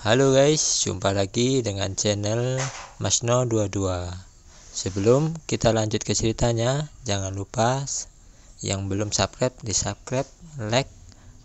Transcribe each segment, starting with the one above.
Halo guys, jumpa lagi dengan channel Masno22. Sebelum kita lanjut ke ceritanya, jangan lupa yang belum subscribe di subscribe, like,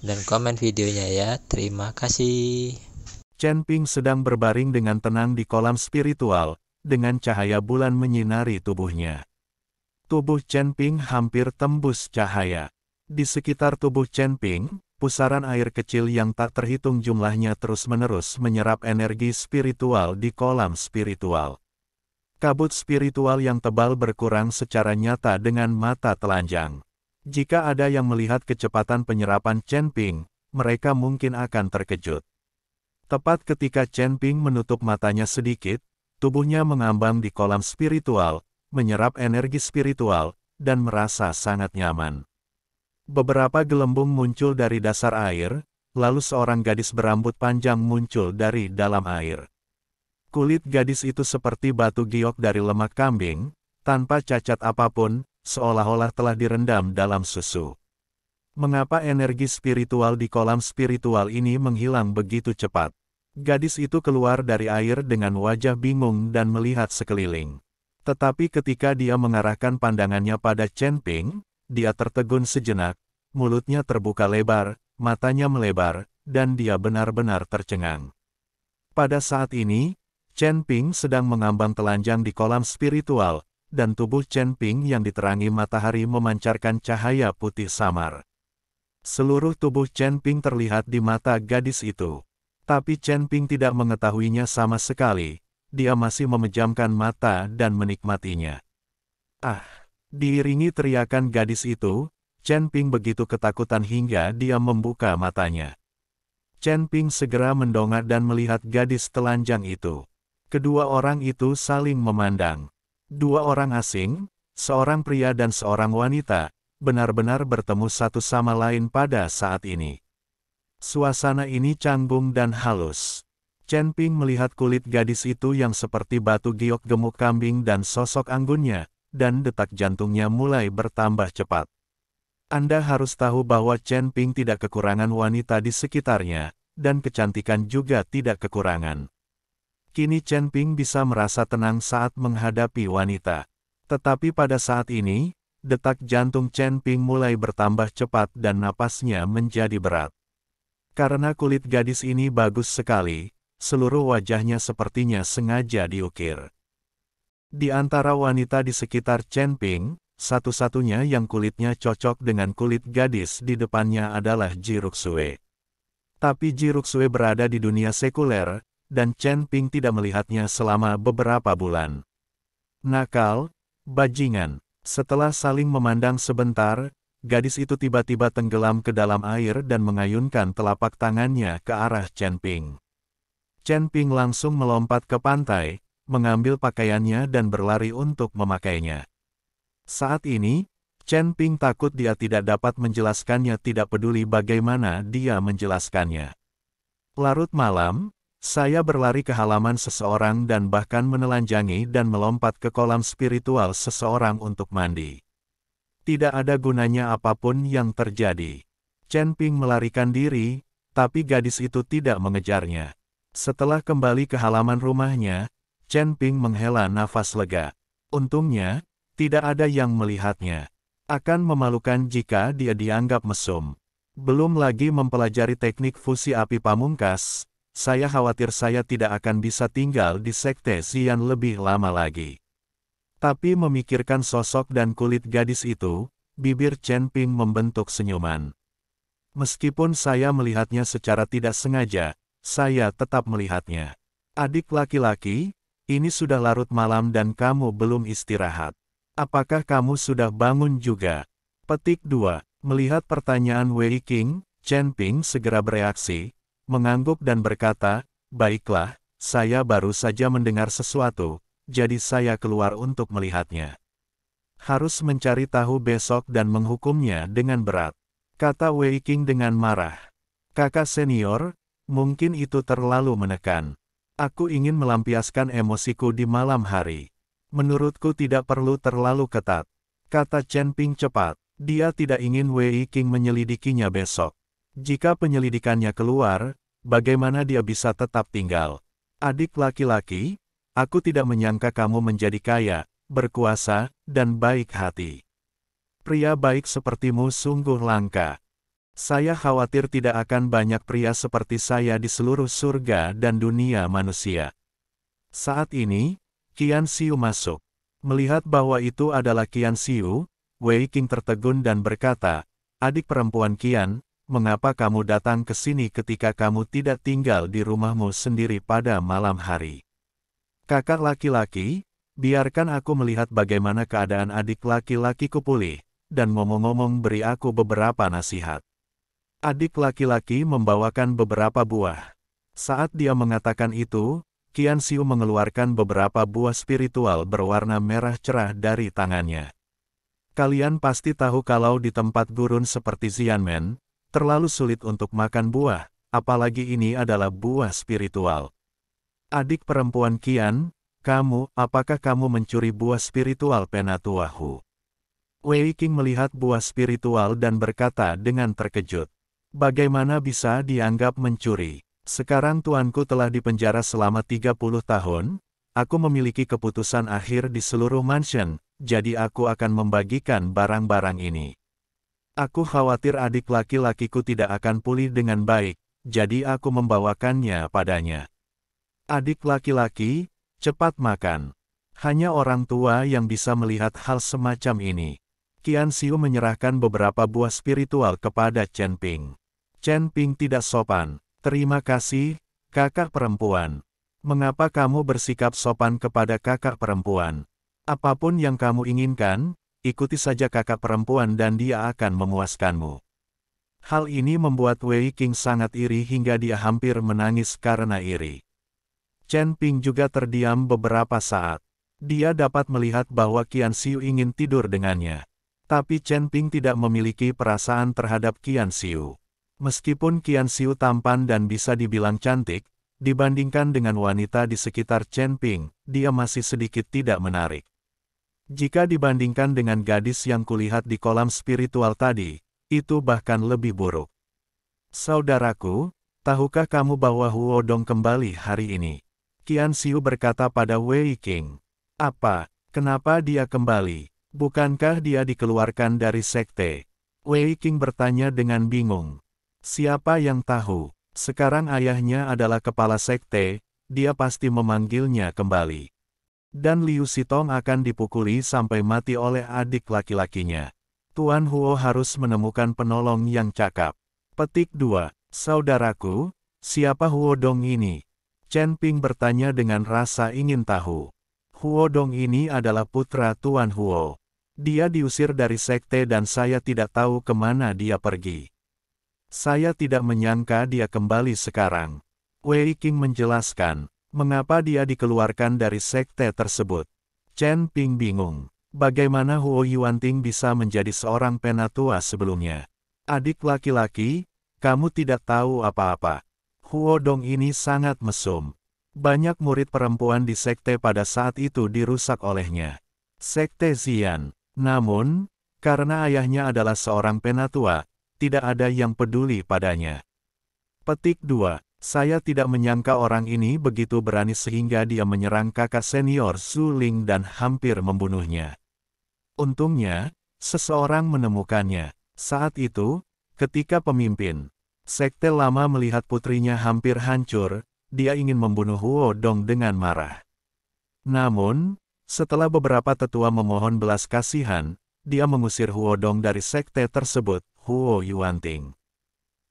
dan komen videonya ya. Terima kasih. Chen Ping sedang berbaring dengan tenang di kolam spiritual, dengan cahaya bulan menyinari tubuhnya. Tubuh Chen Ping hampir tembus cahaya. Di sekitar tubuh Chen Ping, pusaran air kecil yang tak terhitung jumlahnya terus-menerus menyerap energi spiritual di kolam spiritual. Kabut spiritual yang tebal berkurang secara nyata dengan mata telanjang. Jika ada yang melihat kecepatan penyerapan Chen Ping, mereka mungkin akan terkejut. Tepat ketika Chen Ping menutup matanya sedikit, tubuhnya mengambang di kolam spiritual, menyerap energi spiritual, dan merasa sangat nyaman. Beberapa gelembung muncul dari dasar air, lalu seorang gadis berambut panjang muncul dari dalam air. Kulit gadis itu seperti batu giok dari lemak kambing, tanpa cacat apapun, seolah-olah telah direndam dalam susu. Mengapa energi spiritual di kolam spiritual ini menghilang begitu cepat? Gadis itu keluar dari air dengan wajah bingung dan melihat sekeliling. Tetapi ketika dia mengarahkan pandangannya pada Chen Ping, dia tertegun sejenak, mulutnya terbuka lebar, matanya melebar, dan dia benar-benar tercengang. Pada saat ini, Chen Ping sedang mengambang telanjang di kolam spiritual, dan tubuh Chen Ping yang diterangi matahari memancarkan cahaya putih samar. Seluruh tubuh Chen Ping terlihat di mata gadis itu. Tapi Chen Ping tidak mengetahuinya sama sekali, dia masih memejamkan mata dan menikmatinya. Ah! Diiringi teriakan gadis itu, Chen Ping begitu ketakutan hingga dia membuka matanya. Chen Ping segera mendongak dan melihat gadis telanjang itu. Kedua orang itu saling memandang. Dua orang asing, seorang pria dan seorang wanita, benar-benar bertemu satu sama lain pada saat ini. Suasana ini canggung dan halus. Chen Ping melihat kulit gadis itu yang seperti batu giok gemuk kambing dan sosok anggunnya, dan detak jantungnya mulai bertambah cepat. Anda harus tahu bahwa Chen Ping tidak kekurangan wanita di sekitarnya, dan kecantikan juga tidak kekurangan. Kini Chen Ping bisa merasa tenang saat menghadapi wanita. Tetapi pada saat ini, detak jantung Chen Ping mulai bertambah cepat dan napasnya menjadi berat. Karena kulit gadis ini bagus sekali, seluruh wajahnya sepertinya sengaja diukir. Di antara wanita di sekitar Chen Ping, satu-satunya yang kulitnya cocok dengan kulit gadis di depannya adalah Ji Ruxue. Tapi Ji Ruxue berada di dunia sekuler, dan Chen Ping tidak melihatnya selama beberapa bulan. Nakal, bajingan. Setelah saling memandang sebentar, gadis itu tiba-tiba tenggelam ke dalam air dan mengayunkan telapak tangannya ke arah Chen Ping. Chen Ping langsung melompat ke pantai, mengambil pakaiannya dan berlari untuk memakainya. Saat ini, Chen Ping takut dia tidak dapat menjelaskannya, tidak peduli bagaimana dia menjelaskannya. Larut malam, saya berlari ke halaman seseorang dan bahkan menelanjangi dan melompat ke kolam spiritual seseorang untuk mandi. Tidak ada gunanya apapun yang terjadi. Chen Ping melarikan diri, tapi gadis itu tidak mengejarnya. Setelah kembali ke halaman rumahnya, Chen Ping menghela nafas lega. Untungnya, tidak ada yang melihatnya. Akan memalukan jika dia dianggap mesum. Belum lagi mempelajari teknik fusi api pamungkas, saya khawatir saya tidak akan bisa tinggal di sekte Xian lebih lama lagi. Tapi memikirkan sosok dan kulit gadis itu, bibir Chen Ping membentuk senyuman. Meskipun saya melihatnya secara tidak sengaja, saya tetap melihatnya. Adik laki-laki, ini sudah larut malam dan kamu belum istirahat. Apakah kamu sudah bangun juga? Petik 2. Melihat pertanyaan Wei Qing, Chen Ping segera bereaksi, mengangguk dan berkata, baiklah, saya baru saja mendengar sesuatu, jadi saya keluar untuk melihatnya. Harus mencari tahu besok dan menghukumnya dengan berat, kata Wei Qing dengan marah. Kakak senior, mungkin itu terlalu menekan. Aku ingin melampiaskan emosiku di malam hari. Menurutku tidak perlu terlalu ketat, kata Chen Ping cepat. Dia tidak ingin Wei Qing menyelidikinya besok. Jika penyelidikannya keluar, bagaimana dia bisa tetap tinggal? Adik laki-laki, aku tidak menyangka kamu menjadi kaya, berkuasa, dan baik hati. Pria baik sepertimu sungguh langka. Saya khawatir tidak akan banyak pria seperti saya di seluruh surga dan dunia manusia. Saat ini, Qian Xiu masuk. Melihat bahwa itu adalah Qian Xiu, Wei Qing tertegun dan berkata, "Adik perempuan Qian, mengapa kamu datang ke sini ketika kamu tidak tinggal di rumahmu sendiri pada malam hari?" "Kakak laki-laki, biarkan aku melihat bagaimana keadaan adik laki-lakiku pulih, dan ngomong-ngomong beri aku beberapa nasihat." Adik laki-laki membawakan beberapa buah. Saat dia mengatakan itu, Qian Xiu mengeluarkan beberapa buah spiritual berwarna merah cerah dari tangannya. Kalian pasti tahu kalau di tempat gurun seperti Xianmen, terlalu sulit untuk makan buah, apalagi ini adalah buah spiritual. Adik perempuan Qian, apakah kamu mencuri buah spiritual Penatuahu? Wei Qing melihat buah spiritual dan berkata dengan terkejut. Bagaimana bisa dianggap mencuri? Sekarang tuanku telah dipenjara selama 30 tahun, aku memiliki keputusan akhir di seluruh mansion, jadi aku akan membagikan barang-barang ini. Aku khawatir adik laki-lakiku tidak akan pulih dengan baik, jadi aku membawakannya padanya. Adik laki-laki, cepat makan. Hanya orang tua yang bisa melihat hal semacam ini. Qian Xiu menyerahkan beberapa buah spiritual kepada Chen Ping. Chen Ping tidak sopan. "Terima kasih, kakak perempuan. Mengapa kamu bersikap sopan kepada kakak perempuan? Apapun yang kamu inginkan, ikuti saja kakak perempuan dan dia akan memuaskanmu." Hal ini membuat Wei Qing sangat iri hingga dia hampir menangis karena iri. Chen Ping juga terdiam beberapa saat. Dia dapat melihat bahwa Qian Xiu ingin tidur dengannya. Tapi Chen Ping tidak memiliki perasaan terhadap Qian Xiu. Meskipun Qian Xiu tampan dan bisa dibilang cantik, dibandingkan dengan wanita di sekitar Chen Ping, dia masih sedikit tidak menarik. Jika dibandingkan dengan gadis yang kulihat di kolam spiritual tadi, itu bahkan lebih buruk. "Saudaraku, tahukah kamu bahwa Huo Dong kembali hari ini?" Qian Xiu berkata pada Wei Qing. "Apa? Kenapa dia kembali? Bukankah dia dikeluarkan dari sekte?" Wei Qing bertanya dengan bingung. "Siapa yang tahu? Sekarang ayahnya adalah kepala sekte, dia pasti memanggilnya kembali. Dan Liu Sitong akan dipukuli sampai mati oleh adik laki-lakinya. Tuan Huo harus menemukan penolong yang cakap." Petik 2. "Saudaraku, siapa Huo Dong ini?" Chen Ping bertanya dengan rasa ingin tahu. "Huo Dong ini adalah putra Tuan Huo. Dia diusir dari sekte dan saya tidak tahu kemana dia pergi. Saya tidak menyangka dia kembali sekarang." Wei Qing menjelaskan, mengapa dia dikeluarkan dari sekte tersebut. Chen Ping bingung. Bagaimana Huo Yuanting bisa menjadi seorang penatua sebelumnya? "Adik laki-laki, kamu tidak tahu apa-apa. Huo Dong ini sangat mesum. Banyak murid perempuan di sekte pada saat itu dirusak olehnya. Sekte Xian. Namun, karena ayahnya adalah seorang penatua, tidak ada yang peduli padanya." Petik 2. "Saya tidak menyangka orang ini begitu berani sehingga dia menyerang kakak senior Su Ling dan hampir membunuhnya. Untungnya, seseorang menemukannya. Saat itu, ketika pemimpin sekte lama melihat putrinya hampir hancur, dia ingin membunuh Huo Dong dengan marah. Namun, setelah beberapa tetua memohon belas kasihan, dia mengusir Huo Dong dari sekte tersebut, Huo Yuanting.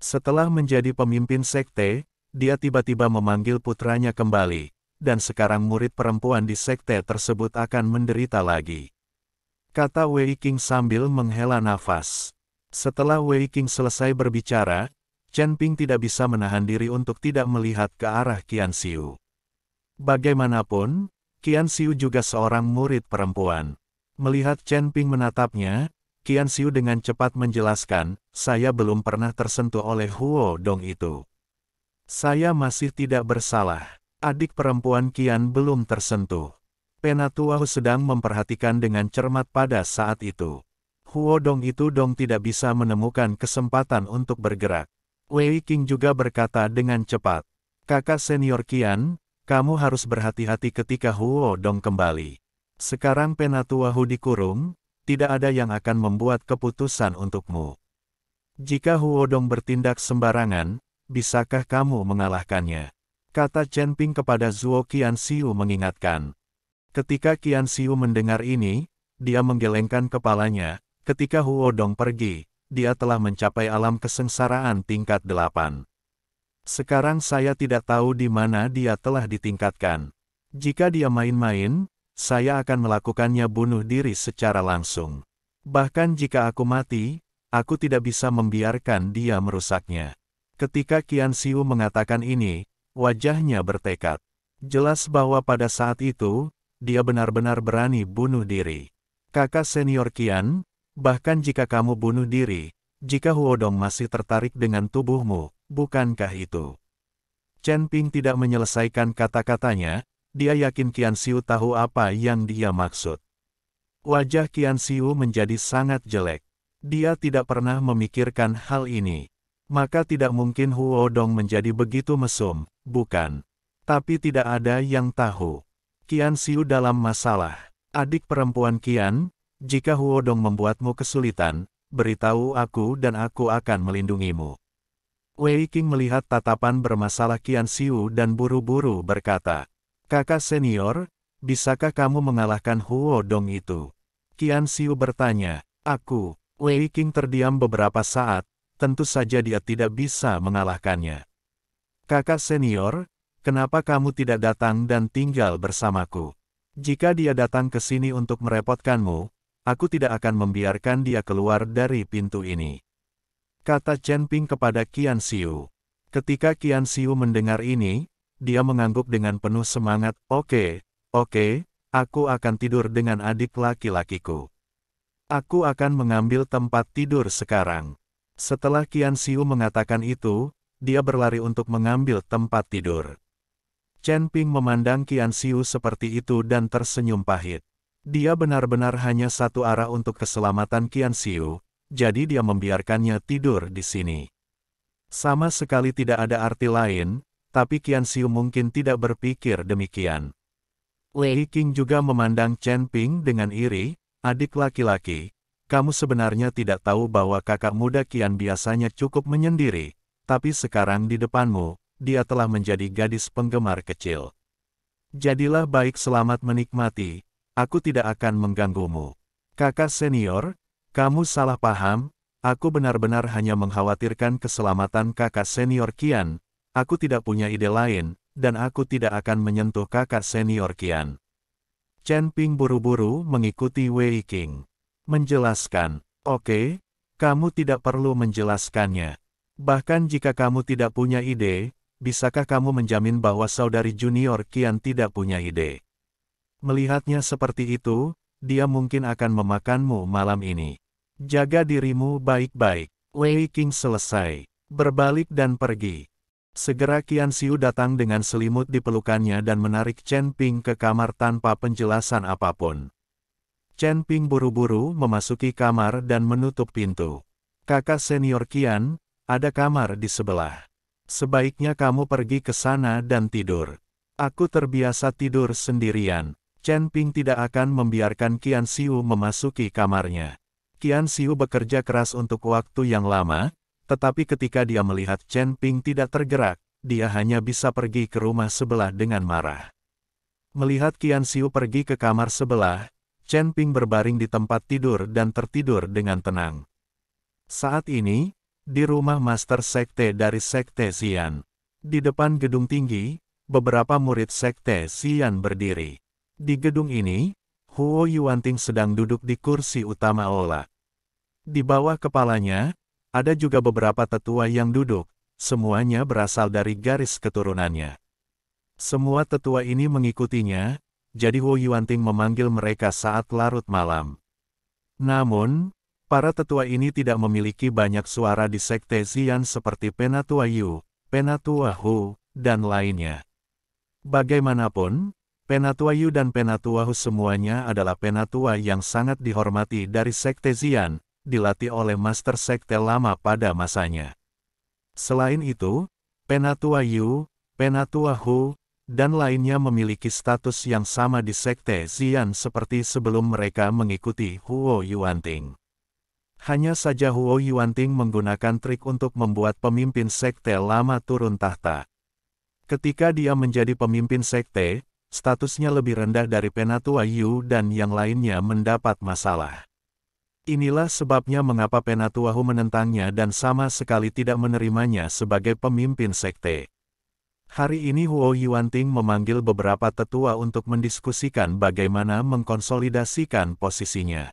Setelah menjadi pemimpin sekte, dia tiba-tiba memanggil putranya kembali, dan sekarang murid perempuan di sekte tersebut akan menderita lagi. Kata Wei Qing sambil menghela nafas. Setelah Wei Qing selesai berbicara, Chen Ping tidak bisa menahan diri untuk tidak melihat ke arah Qian Xiu. Bagaimanapun, Qian Xiu juga seorang murid perempuan. Melihat Chen Ping menatapnya, Qian Xiu dengan cepat menjelaskan, "Saya belum pernah tersentuh oleh Huo Dong itu. Saya masih tidak bersalah. Adik perempuan Qian belum tersentuh." Penatua sedang memperhatikan dengan cermat pada saat itu. Huo Dong itu tidak bisa menemukan kesempatan untuk bergerak. Wei Qing juga berkata dengan cepat. Kakak senior Qian, kamu harus berhati-hati ketika Huo Dong kembali. Sekarang Penatua Hu dikurung, tidak ada yang akan membuat keputusan untukmu. Jika Huo Dong bertindak sembarangan, bisakah kamu mengalahkannya? Kata Chen Ping kepada Zuo Qianxiu mengingatkan. Ketika Qianxiu mendengar ini, dia menggelengkan kepalanya. Ketika Huo Dong pergi, dia telah mencapai alam kesengsaraan tingkat 8. Sekarang saya tidak tahu di mana dia telah ditingkatkan. Jika dia main-main, saya akan melakukannya bunuh diri secara langsung. Bahkan jika aku mati, aku tidak bisa membiarkan dia merusaknya. Ketika Qianxiu mengatakan ini, wajahnya bertekad. Jelas bahwa pada saat itu, dia benar-benar berani bunuh diri. Kakak senior Qian, bahkan jika kamu bunuh diri, jika Huo Dong masih tertarik dengan tubuhmu, bukankah itu? Chen Ping tidak menyelesaikan kata-katanya, dia yakin Qianxiu tahu apa yang dia maksud. Wajah Qianxiu menjadi sangat jelek. Dia tidak pernah memikirkan hal ini. Maka tidak mungkin Huo Dong menjadi begitu mesum, bukan? Tapi tidak ada yang tahu. Qianxiu dalam masalah. Adik perempuan Qian, jika Huo Dong membuatmu kesulitan, beritahu aku dan aku akan melindungimu. Wei Qing melihat tatapan bermasalah Qianxiu dan buru-buru berkata, Kakak senior, bisakah kamu mengalahkan Huo Dong itu? Qianxiu bertanya, aku. Wei Qing terdiam beberapa saat, tentu saja dia tidak bisa mengalahkannya. Kakak senior, kenapa kamu tidak datang dan tinggal bersamaku? Jika dia datang ke sini untuk merepotkanmu, aku tidak akan membiarkan dia keluar dari pintu ini. Kata Chen Ping kepada Qianxiu. Ketika Qianxiu mendengar ini, dia mengangguk dengan penuh semangat, Oke, aku akan tidur dengan adik laki-lakiku. Aku akan mengambil tempat tidur sekarang. Setelah Qianxiu mengatakan itu, dia berlari untuk mengambil tempat tidur. Chen Ping memandang Qianxiu seperti itu dan tersenyum pahit. Dia benar-benar hanya satu arah untuk keselamatan Qianxiu, jadi dia membiarkannya tidur di sini. Sama sekali tidak ada arti lain, tapi Qianxiu mungkin tidak berpikir demikian. Wei Qing juga memandang Chen Ping dengan iri, adik laki-laki, kamu sebenarnya tidak tahu bahwa kakak muda Qian biasanya cukup menyendiri, tapi sekarang di depanmu, dia telah menjadi gadis penggemar kecil. Jadilah baik selamat menikmati. Aku tidak akan mengganggumu. Kakak senior, kamu salah paham, aku benar-benar hanya mengkhawatirkan keselamatan kakak senior Qian. Aku tidak punya ide lain, dan aku tidak akan menyentuh kakak senior Qian. Chen Ping buru-buru mengikuti Wei Qing. Menjelaskan, oke, kamu tidak perlu menjelaskannya. Bahkan jika kamu tidak punya ide, bisakah kamu menjamin bahwa saudari junior Qian tidak punya ide? Melihatnya seperti itu, dia mungkin akan memakanmu malam ini. Jaga dirimu baik-baik. Wei Qing selesai, berbalik dan pergi. Segera Qianxiu datang dengan selimut di pelukannya dan menarik Chen Ping ke kamar tanpa penjelasan apapun. Chen Ping buru-buru memasuki kamar dan menutup pintu. Kakak senior Qian, ada kamar di sebelah. Sebaiknya kamu pergi ke sana dan tidur. Aku terbiasa tidur sendirian. Chen Ping tidak akan membiarkan Qianxiu memasuki kamarnya. Qianxiu bekerja keras untuk waktu yang lama, tetapi ketika dia melihat Chen Ping tidak tergerak, dia hanya bisa pergi ke rumah sebelah dengan marah. Melihat Qianxiu pergi ke kamar sebelah, Chen Ping berbaring di tempat tidur dan tertidur dengan tenang. Saat ini, di rumah Master Sekte dari Sekte Xian, di depan gedung tinggi, beberapa murid Sekte Xian berdiri. Di gedung ini, Huo Yuanting sedang duduk di kursi utama aula. Di bawah kepalanya, ada juga beberapa tetua yang duduk, semuanya berasal dari garis keturunannya. Semua tetua ini mengikutinya, jadi Huo Yuanting memanggil mereka saat larut malam. Namun, para tetua ini tidak memiliki banyak suara di Sekte Xian seperti Penatua Yu, Penatua Hu, dan lainnya. Bagaimanapun, Penatua Yu dan Penatua Hu semuanya adalah penatua yang sangat dihormati dari Sekte Xian, dilatih oleh Master Sekte lama pada masanya. Selain itu, Penatua Yu, Penatua Hu, dan lainnya memiliki status yang sama di Sekte Xian seperti sebelum mereka mengikuti Huo Yuanting. Hanya saja Huo Yuanting menggunakan trik untuk membuat pemimpin sekte lama turun tahta. Ketika dia menjadi pemimpin sekte, statusnya lebih rendah dari Penatua Yu dan yang lainnya mendapat masalah. Inilah sebabnya mengapa Penatua Hu menentangnya dan sama sekali tidak menerimanya sebagai pemimpin sekte. Hari ini Huo Yuanting memanggil beberapa tetua untuk mendiskusikan bagaimana mengkonsolidasikan posisinya.